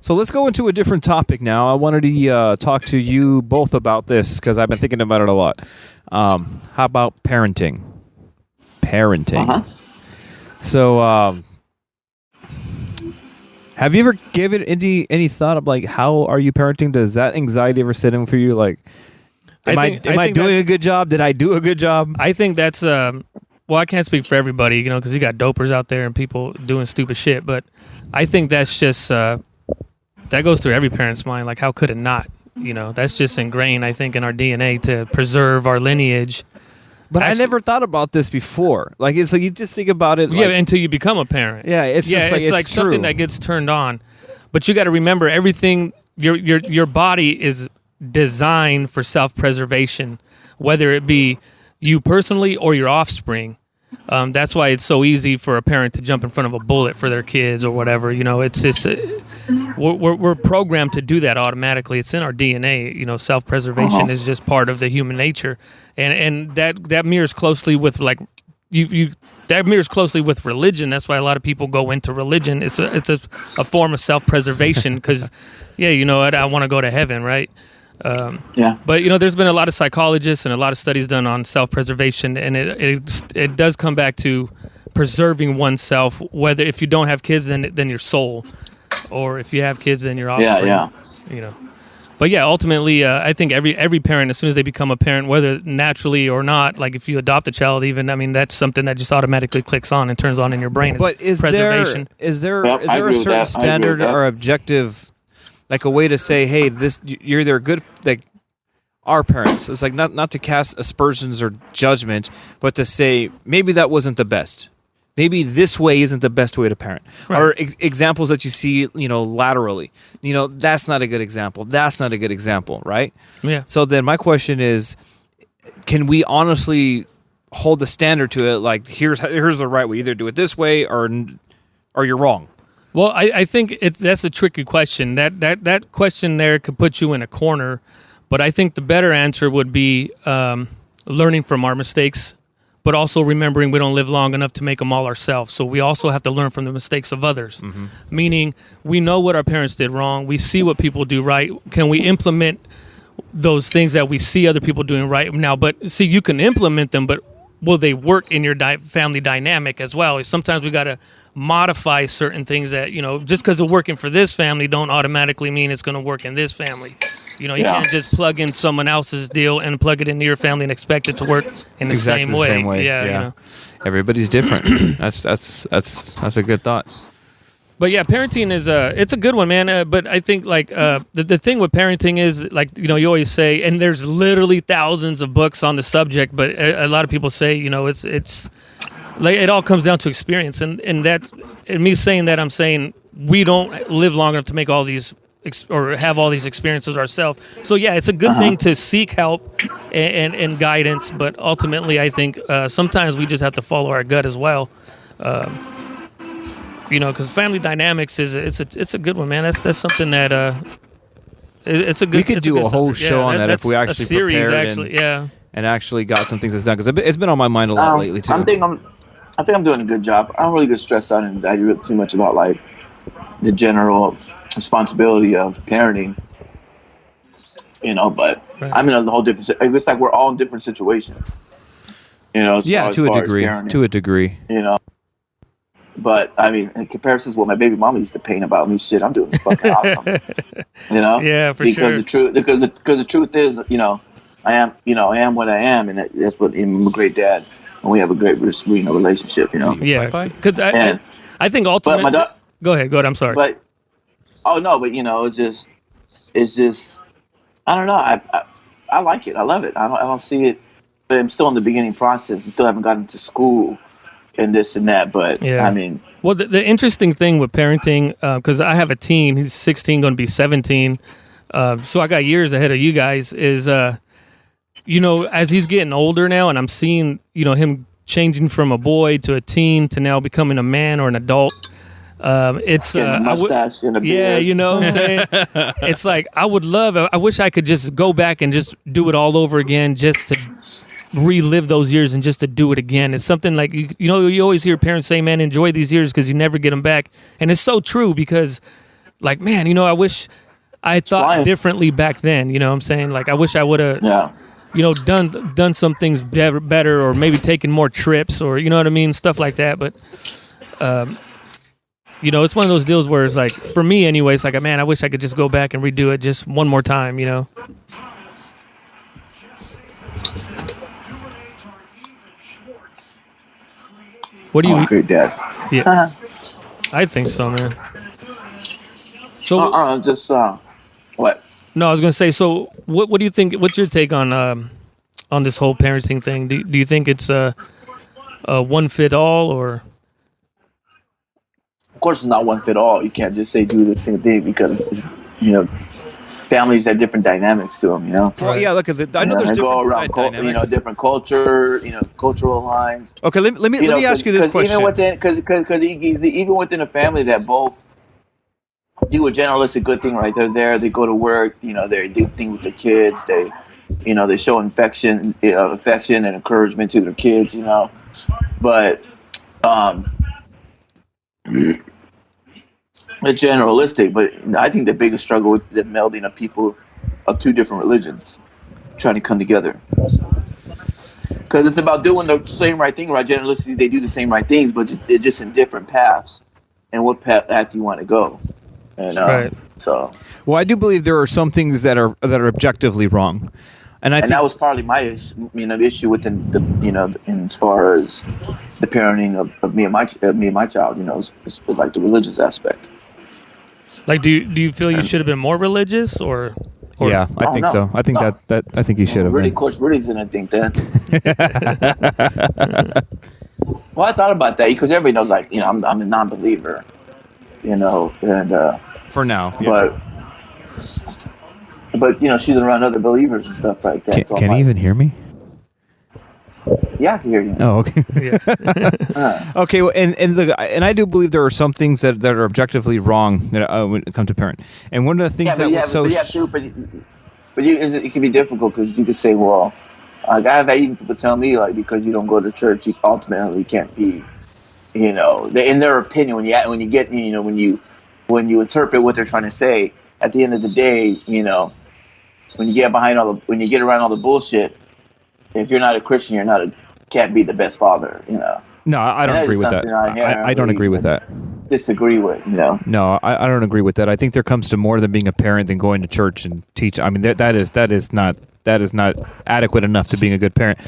So let's go into a different topic now. I wanted to talk to you both about this because I've been thinking about it a lot. How about parenting? So, have you ever given any thought of like how are you parenting? Does that anxiety ever sit in for you? Like, am I doing a good job? Did I do a good job? I think that's well, I can't speak for everybody, because you got dopers out there and people doing stupid shit. But I think that's just that goes through every parent's mind. Like, how could it not? That's just ingrained, I think, in our DNA to preserve our lineage. But I never thought about this before. Like, it's like you just think about it. Yeah, until you become a parent. Yeah, it's like something that gets turned on. But you got to remember, everything. Your body is designed for self-preservation, whether it be you personally or your offspring. That's why it's so easy for a parent to jump in front of a bullet for their kids or whatever. It's just we're programmed to do that automatically. It's in our DNA. Self-preservation is just part of the human nature, and that mirrors closely with that mirrors closely with religion. That's why a lot of people go into religion. It's a form of self-preservation because, I want to go to heaven, right? But there's been a lot of psychologists and a lot of studies done on self-preservation, and it does come back to preserving oneself. Whether if you don't have kids, then your soul, or if you have kids, then your offspring. But ultimately, I think every parent, as soon as they become a parent, whether naturally or not, like if you adopt a child, even that's something that just automatically clicks on and turns on in your brain. But is preservation. There a certain standard or objective? Like a way to say, hey, you're either good, like our parents. It's like not to cast aspersions or judgment, but to say maybe that wasn't the best. Maybe this way isn't the best way to parent. Right. Or examples that you see, laterally. That's not a good example. That's not a good example, right? Yeah. So then my question is, can we honestly hold a standard to it? Like here's the right way. Either do it this way or you're wrong. Well, I think that's a tricky question. That question there could put you in a corner, but I think the better answer would be learning from our mistakes, but also remembering we don't live long enough to make them all ourselves. So we also have to learn from the mistakes of others, meaning we know what our parents did wrong. We see what people do right. Can we implement those things that we see other people doing right now? But see, you can implement them, but will they work in your family dynamic as well? Sometimes we got to modify certain things that, just because it's working for this family don't automatically mean it's going to work in this family. You can't just plug in someone else's deal and plug it into your family and expect it to work in the same way. Yeah. Everybody's different. That's a good thought. But yeah, parenting is it's a good one, man. But I think the thing with parenting is you always say, and there's literally thousands of books on the subject, but a lot of people say it's like it all comes down to experience, and that's and me saying that I'm saying we don't live long enough to make all these or have all these experiences ourselves. So yeah, it's a good thing to seek help and guidance, but ultimately I think sometimes we just have to follow our gut as well. Because family dynamics it's a good one, man. That's something that it's a good. We could do a whole show on that if we actually a series, prepared and actually got some things done, because it's been on my mind a lot lately too. I think I'm doing a good job. I don't really get stressed out and anxiety too much about like the general responsibility of parenting. But right. I'm in a whole different. It's like we're all in different situations. Yeah, to a degree. But I mean, in comparison to what my baby mama used to paint about me, shit, I'm doing fucking awesome. Yeah, for sure. Because the truth is, I am what I am, and that's what I'm a great dad, and we have a great relationship. Yeah, because I think ultimately. Go ahead. I'm sorry. But it's just I don't know. I like it. I love it. I don't see it. But I'm still in the beginning process. I still haven't gotten to school and this and that. But I mean, well, the interesting thing with parenting, because I have a teen. He's 16, going to be 17. So I got years ahead of you guys. Is as he's getting older now, and I'm seeing him changing from a boy to a teen to now becoming a man or an adult. It's a mustache and a beard. Yeah, what I'm saying? It's like I wish I could just go back and just do it all over again, just to relive those years and just to do it again. It's something like you always hear parents say, man, enjoy these years because you never get them back. And it's so true, because like, man, I wish I thought differently back then. You know what I'm saying? Like, I wish I would have, done some things better, or maybe taken more trips, or you know what I mean, stuff like that. But, it's one of those deals where it's like, for me anyway, it's like, man, I wish I could just go back and redo it just one more time. What do you? Great dad. Yeah, I think so, man. So, just what? No, I was going to say. So, what do you think? What's your take on this whole parenting thing? Do you think it's a one fit all, or? Of course, it's not one fit all. You can't just say do the same thing, because families have different dynamics to them. Well, yeah. Look, I know there's different dynamics. Different culture. Cultural lines. Okay, let me ask you this question. Because even within a family that both do a generalistic good thing, right? They're there. They go to work. They do things with their kids. They show affection and encouragement to their kids. But it's generalistic. But I think the biggest struggle is the melding of people of two different religions trying to come together. Because it's about doing the same right thing, right? Generalistically, they do the same right things, but they're just in different paths. And what path you want to go? And right. So. Well, I do believe there are some things that are objectively wrong, and I think that was partly my issue within the in as far as the parenting of me and my child. Was like the religious aspect. Like, do you feel you should have been more religious, or? Yeah, I think so. I think that I think you should have. Of course, Rudy's didn't think that. Well, I thought about that because everybody knows, like, I'm a non-believer, and for now, yeah. But she's around other believers and stuff like that. Can you even hear me? Yeah, I can hear you. Oh, okay. Okay, well, and I do believe there are some things that are objectively wrong when it comes to parent. And one of the things it can be difficult because you could say, well, I've had even people tell me, like, because you don't go to church, you ultimately can't be, in their opinion, when you interpret what they're trying to say, at the end of the day, when you get around all the bullshit, if you're not a Christian, can't be the best father, No, I don't agree with that. I don't agree with that. Disagree with, No, I don't agree with that. I think there comes to more than being a parent than going to church and teach. I mean, that is not adequate enough to being a good parent.